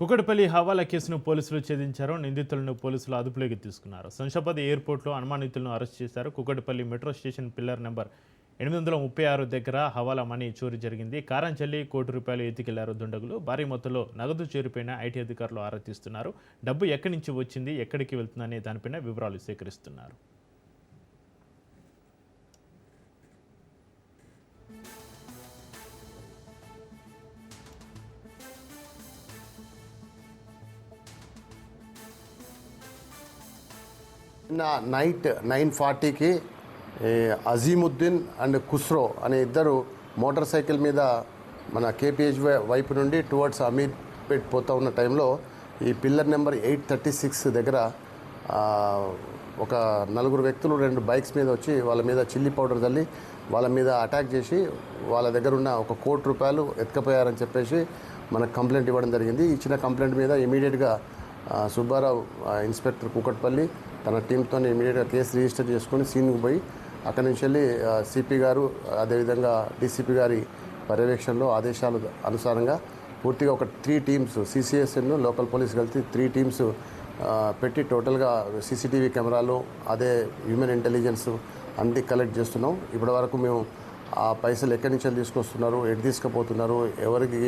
కుకట్పల్లి హవాలా కేసును పోలీసులు ఛేదించారు. నిందితులను పోలీసులు అదుపులోకి తీసుకున్నారు. శంషాబాద్ ఎయిర్పోర్ట్లో అనుమానితులను అరెస్ట్ చేశారు. Kukatpally metro station pillar number 836 దగ్గర హవాలా మనీ చోరీ జరిగింది. కారంచెల్లి ₹1 ఎత్తుకెళ్లారు దుండగులు. భారీ మొత్తంలో నగదు చేరిపోయిన ఐటీ అధికారులు ఆరా తీస్తున్నారు. డబ్బు ఎక్కడి నుంచి వచ్చింది, ఎక్కడికి వెళ్తుందనే దానిపైన వివరాలు సేకరిస్తున్నారు. నిన్న నైట్ 9:40కి అజీముద్దీన్ అండ్ ఖుస్రో అనే ఇద్దరు మోటార్ సైకిల్ మీద మన కేపీహెచ్ వైపు నుండి టువర్డ్స్ అమీర్పేట్ పోతూ ఉన్న టైంలో ఈ పిల్లర్ నెంబర్ 836 దగ్గర ఒక నలుగురు వ్యక్తులు 2 బైక్స్ మీద వచ్చి వాళ్ళ మీద చిల్లీ పౌడర్ చల్లి వాళ్ళ మీద అటాక్ చేసి వాళ్ళ దగ్గర ఉన్న ₹1 కోటి ఎత్తుకపోయారని చెప్పేసి మనకు కంప్లైంట్ ఇవ్వడం జరిగింది. ఇచ్చిన కంప్లైంట్ మీద ఇమీడియట్గా సుబ్బారావు ఇన్స్పెక్టర్ కూకట్పల్లి తన టీంతో ఇమీడియట్గా కేసు రిజిస్టర్ చేసుకొని సీన్కి పోయి అక్కడి నుంచి వెళ్ళి సిపి గారు అదేవిధంగా డీసీపీ గారి పర్యవేక్షణలో ఆదేశాల అనుసారంగా పూర్తిగా ఒక 3 టీమ్స్ సిసిఎస్ఎన్ లోకల్ పోలీస్ కలిసి 3 టీమ్స్ పెట్టి టోటల్గా సీసీటీవీ కెమెరాలు అదే హ్యూమన్ ఇంటెలిజెన్స్ అన్నీ కలెక్ట్ చేస్తున్నాం. ఇప్పటివరకు మేము ఆ పైసలు ఎక్కడి నుంచి తీసుకొస్తున్నారు, ఎటు తీసుకుపోతున్నారు, ఎవరికి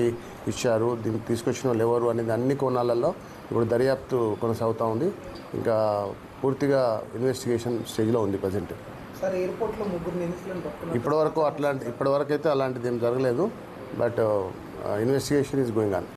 ఇచ్చారు, దీనికి తీసుకొచ్చిన వాళ్ళు ఎవరు అనేది అన్ని కోణాలలో ఇప్పుడు దర్యాప్తు కొనసాగుతూ ఉంది. ఇంకా పూర్తిగా ఇన్వెస్టిగేషన్ స్టేజ్లో ఉంది ప్రజెంట్. సార్, ఎయిర్పోర్ట్లో ఇప్పటివరకు అయితే అలాంటిది ఏం జరగలేదు. But investigation is going on.